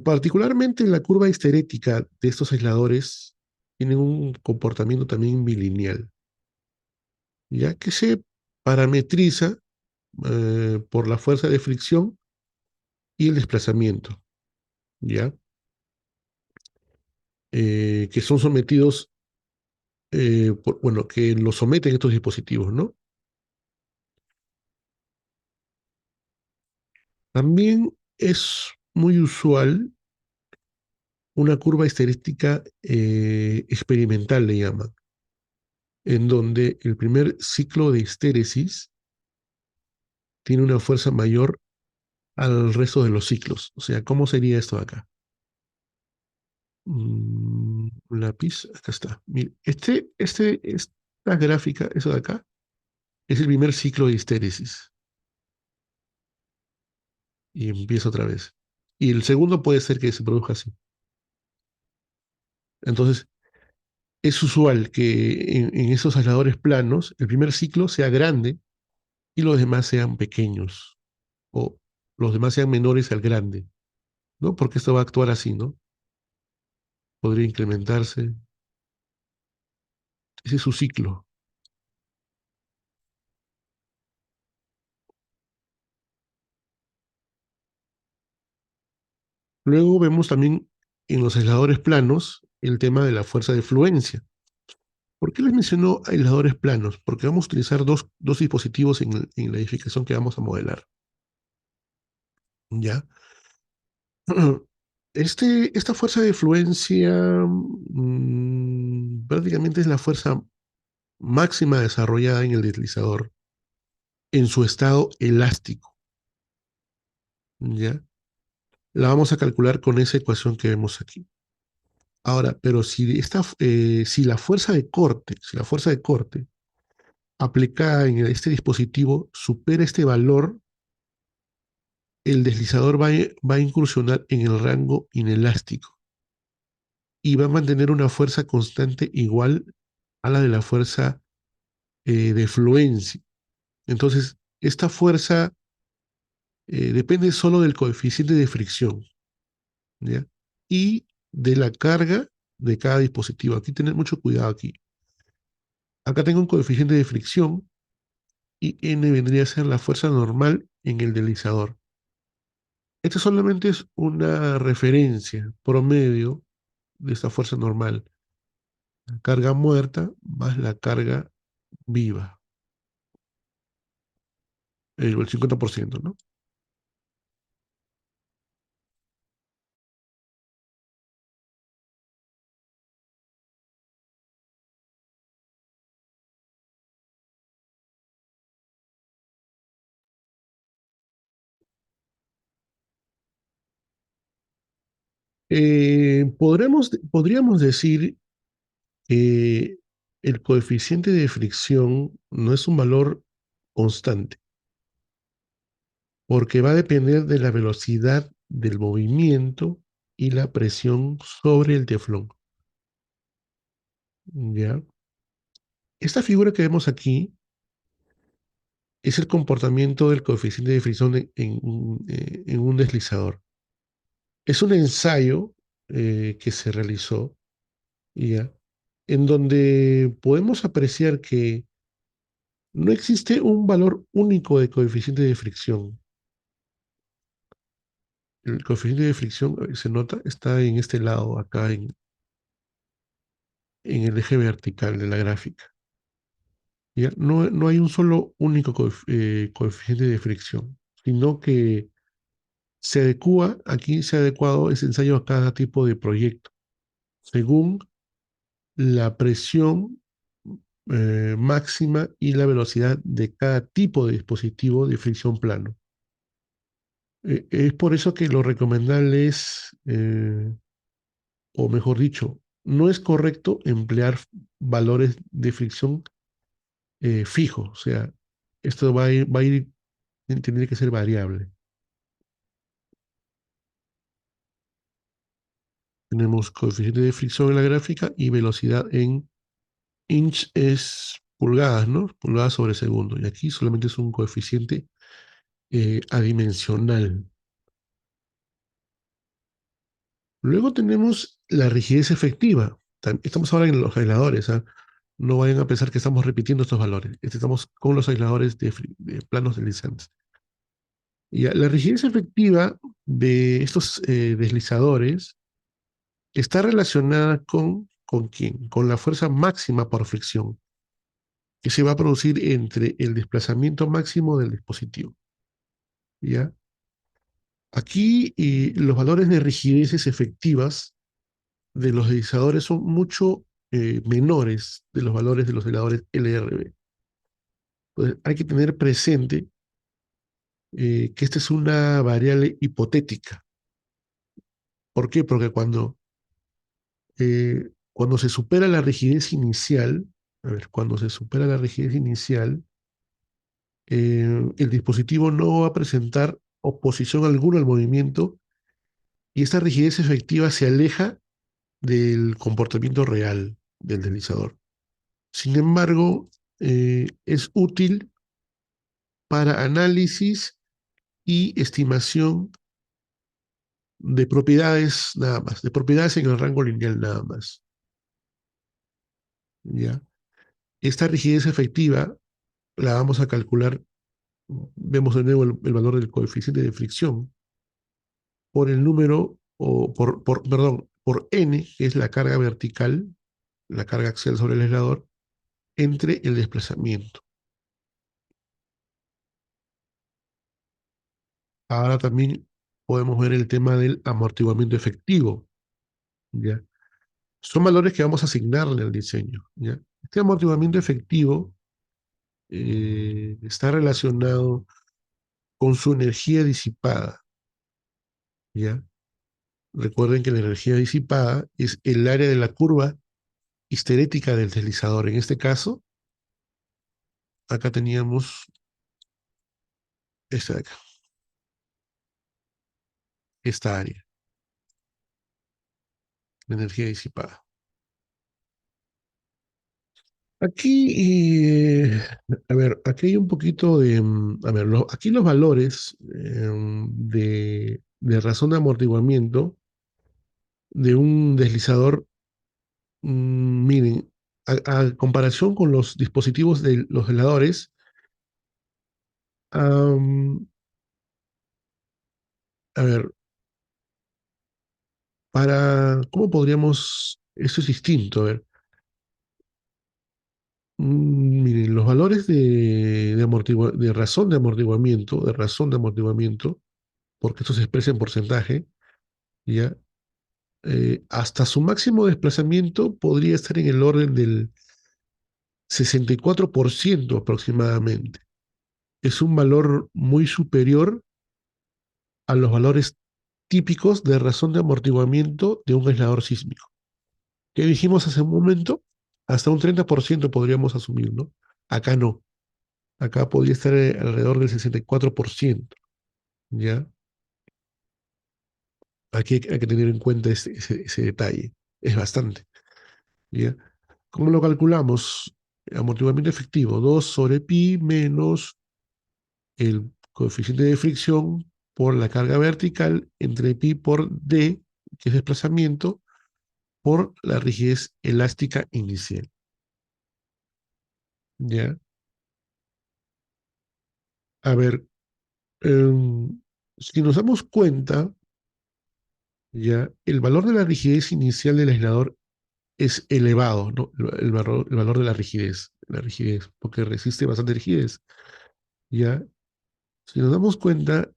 Particularmente la curva histerética de estos aisladores tienen un comportamiento también bilineal, ya que se parametriza por la fuerza de fricción y el desplazamiento, ya que son sometidos, bueno, que los someten estos dispositivos, ¿no? También es muy usual una curva histerética experimental, le llaman, en donde el primer ciclo de histéresis tiene una fuerza mayor al resto de los ciclos. O sea, ¿cómo sería esto de acá? Un lápiz, acá está. Mire, esta gráfica, eso de acá, es el primer ciclo de histéresis. Y empieza otra vez. Y el segundo puede ser que se produzca así. Entonces, es usual que en esos aisladores planos el primer ciclo sea grande y los demás sean pequeños o los demás sean menores al grande, ¿no? Porque esto va a actuar así, ¿no? Podría incrementarse. Ese es su ciclo. Luego vemos también en los aisladores planos el tema de la fuerza de fluencia. ¿Por qué les menciono aisladores planos? Porque vamos a utilizar dos dispositivos en la edificación que vamos a modelar. ¿Ya? Esta fuerza de fluencia prácticamente es la fuerza máxima desarrollada en el deslizador en su estado elástico. ¿Ya? La vamos a calcular con esa ecuación que vemos aquí. Ahora, pero si la fuerza de corte aplicada en este dispositivo supera este valor, el deslizador va a incursionar en el rango inelástico y va a mantener una fuerza constante igual a la de la fuerza de fluencia. Entonces, esta fuerza depende solo del coeficiente de fricción, ¿ya? Y de la carga de cada dispositivo. Aquí tener mucho cuidado aquí. Acá tengo un coeficiente de fricción y N vendría a ser la fuerza normal en el deslizador. Esta solamente es una referencia promedio de esta fuerza normal. La carga muerta más la carga viva, el 50%, ¿no? Podríamos decir que el coeficiente de fricción no es un valor constante, porque va a depender de la velocidad del movimiento y la presión sobre el teflón. ¿Ya? Esta figura que vemos aquí es el comportamiento del coeficiente de fricción en un deslizador. Es un ensayo que se realizó, ¿ya? En donde podemos apreciar que no existe un valor único de coeficiente de fricción. El coeficiente de fricción, se nota, está en este lado, acá en el eje vertical de la gráfica. ¿Ya? No hay un solo único coeficiente de fricción, sino que aquí se ha adecuado ese ensayo a cada tipo de proyecto, según la presión máxima y la velocidad de cada tipo de dispositivo de fricción plano. Es por eso que lo recomendable es, o mejor dicho, no es correcto emplear valores de fricción fijos. O sea, esto va a ir, tiene que ser variable. Tenemos coeficiente de fricción en la gráfica y velocidad en inch es pulgadas, ¿no? Pulgadas sobre segundo. Y aquí solamente es un coeficiente adimensional. Luego tenemos la rigidez efectiva. Estamos ahora en los aisladores, ¿ah? No vayan a pensar que estamos repitiendo estos valores. Estamos con los aisladores de planos deslizantes. La rigidez efectiva de estos deslizadores está relacionada ¿con quién? Con la fuerza máxima por fricción que se va a producir entre el desplazamiento máximo del dispositivo. ¿Ya? Aquí los valores de rigideces efectivas de los deslizadores son mucho menores de los valores de los veladores LRB. Entonces, hay que tener presente que esta es una variable hipotética. ¿Por qué? Porque cuando se supera la rigidez inicial, a ver, cuando se supera la rigidez inicial, el dispositivo no va a presentar oposición alguna al movimiento y esta rigidez efectiva se aleja del comportamiento real del deslizador. Sin embargo, es útil para análisis y estimación de propiedades nada más, de propiedades en el rango lineal nada más. ¿Ya? Esta rigidez efectiva la vamos a calcular, vemos de nuevo el valor del coeficiente de fricción por el número, perdón, por n, que es la carga vertical, la carga axial sobre el aislador, entre el desplazamiento. Ahora también podemos ver el tema del amortiguamiento efectivo, ¿ya? Son valores que vamos a asignarle al diseño, ¿ya? Este amortiguamiento efectivo está relacionado con su energía disipada, ¿ya? Recuerden que la energía disipada es el área de la curva histerética del deslizador. En este caso, acá teníamos esta de acá, esta área, la energía disipada. Aquí, a ver, aquí hay un poquito de, a ver, aquí los valores de razón de amortiguamiento de un deslizador, miren, a comparación con los dispositivos de los heladores, am, a ver, ¿cómo podríamos, esto es distinto, a ver, miren, los valores de razón de amortiguamiento, porque esto se expresa en porcentaje, ¿ya? Hasta su máximo desplazamiento podría estar en el orden del 64% aproximadamente. Es un valor muy superior a los valores típicos de razón de amortiguamiento de un aislador sísmico. ¿Qué dijimos hace un momento? Hasta un 30% podríamos asumir, ¿no? Acá no. Acá podría estar alrededor del 64%, ¿ya? Aquí hay que tener en cuenta ese detalle. Es bastante, ¿ya? ¿Cómo lo calculamos? Amortiguamiento efectivo, 2 sobre pi menos el coeficiente de fricción por la carga vertical entre pi por d, que es desplazamiento, por la rigidez elástica inicial. ¿Ya? A ver, si nos damos cuenta, ya, el valor de la rigidez inicial del aislador es elevado, ¿no? El valor de la rigidez, porque resiste bastante rigidez. ¿Ya? Si nos damos cuenta,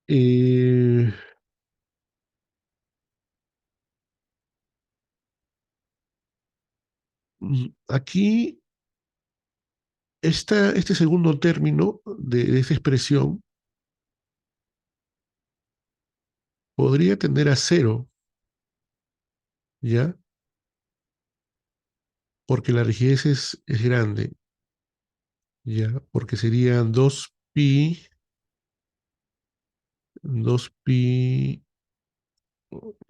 eh, aquí este segundo término de esta expresión podría tender a cero, ¿ya? Porque la rigidez es grande, ¿ya? Porque serían 2pi, 2pi,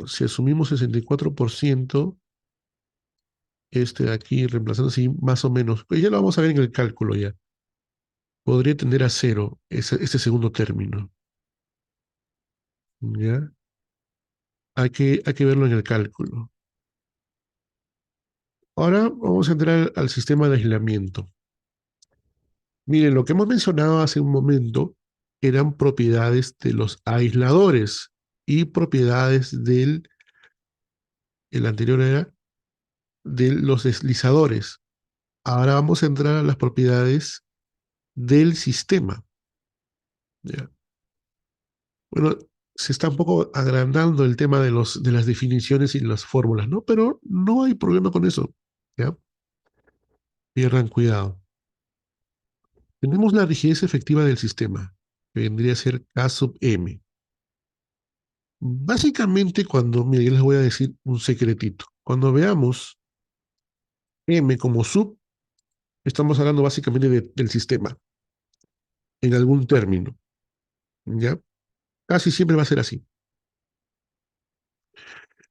si asumimos 64%, este de aquí, reemplazando así, más o menos, pues ya lo vamos a ver en el cálculo ya, podría tender a cero este segundo término, ¿ya? Hay que verlo en el cálculo. Ahora vamos a entrar al sistema de aislamiento. Miren, lo que hemos mencionado hace un momento eran propiedades de los aisladores y propiedades el anterior era de los deslizadores. Ahora vamos a entrar a las propiedades del sistema. ¿Ya? Bueno, se está un poco agrandando el tema de las definiciones y las fórmulas, ¿no? Pero no hay problema con eso. ¿Ya? Pierdan cuidado. Tenemos la rigidez efectiva del sistema, que vendría a ser K sub M. Básicamente, mire, yo les voy a decir un secretito. Cuando veamos M como sub, estamos hablando básicamente del sistema, en algún término, ¿ya? Casi siempre va a ser así.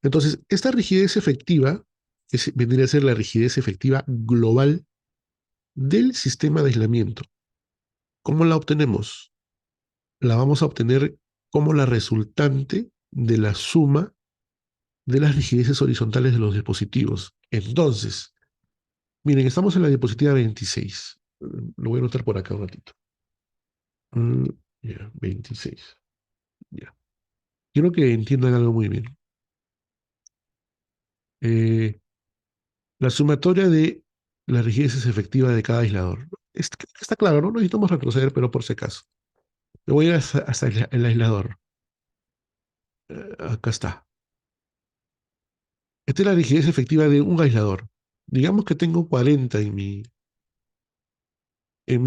Entonces, esta rigidez efectiva vendría a ser la rigidez efectiva global del sistema de aislamiento. ¿Cómo la obtenemos? La vamos a obtener como la resultante de la suma de las rigideces horizontales de los dispositivos. Entonces, miren, estamos en la diapositiva 26. Lo voy a anotar por acá un ratito. Mm, ya, 26. Ya. Quiero que entiendan algo muy bien. Eh, la sumatoria de las rigideces efectivas de cada aislador. Está claro, ¿no? No necesitamos retroceder, pero por si acaso. Me voy a ir hasta el aislador. Acá está. Esta es la rigidez efectiva de un aislador. Digamos que tengo 40 en mi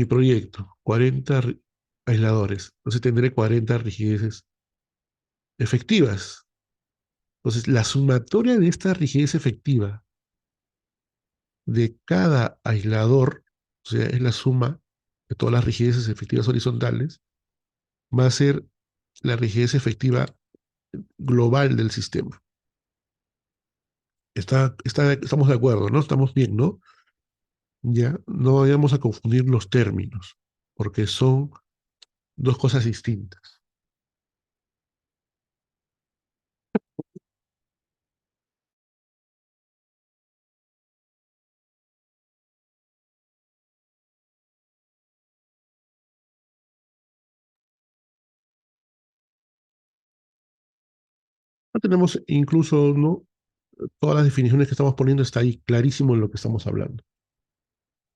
proyecto, 40 aisladores. Entonces tendré 40 rigideces efectivas. Entonces, la sumatoria de esta rigidez efectiva de cada aislador, o sea, es la suma de todas las rigideces efectivas horizontales, va a ser la rigidez efectiva global del sistema. Estamos de acuerdo, ¿no? Estamos bien, ¿no? Ya, no vayamos a confundir los términos, porque son dos cosas distintas. No tenemos incluso, ¿no? Todas las definiciones que estamos poniendo está ahí clarísimo en lo que estamos hablando.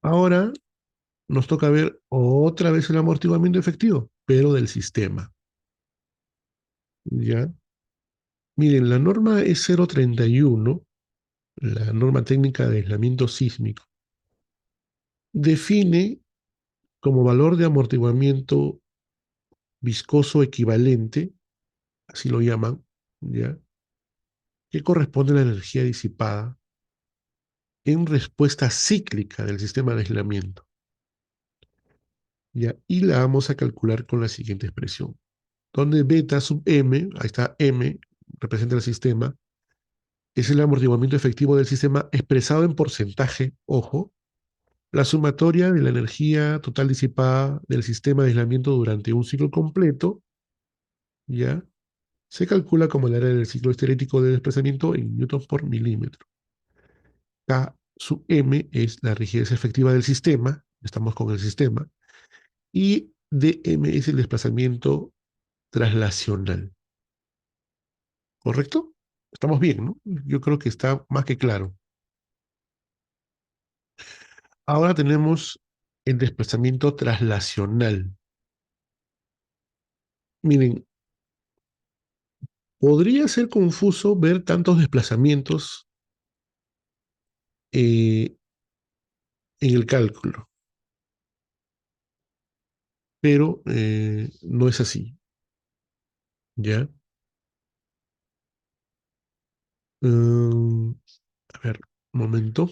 Ahora nos toca ver otra vez el amortiguamiento efectivo, pero del sistema. ¿Ya? Miren, la norma es 031, la norma técnica de aislamiento sísmico, define como valor de amortiguamiento viscoso equivalente, así lo llaman, ¿ya? Que corresponde a la energía disipada en respuesta cíclica del sistema de aislamiento, ¿ya? Y la vamos a calcular con la siguiente expresión, donde beta sub m, ahí está m, representa el sistema, es el amortiguamiento efectivo del sistema expresado en porcentaje, ojo, la sumatoria de la energía total disipada del sistema de aislamiento durante un ciclo completo, ¿ya? Se calcula como el área del ciclo esterético de desplazamiento en newtons por milímetro. K sub m es la rigidez efectiva del sistema, estamos con el sistema, y dm es el desplazamiento traslacional. ¿Correcto? Estamos bien, ¿no? Yo creo que está más que claro. Ahora tenemos el desplazamiento traslacional. Miren, podría ser confuso ver tantos desplazamientos en el cálculo, pero no es así, ¿ya? Mm, a ver, un momento.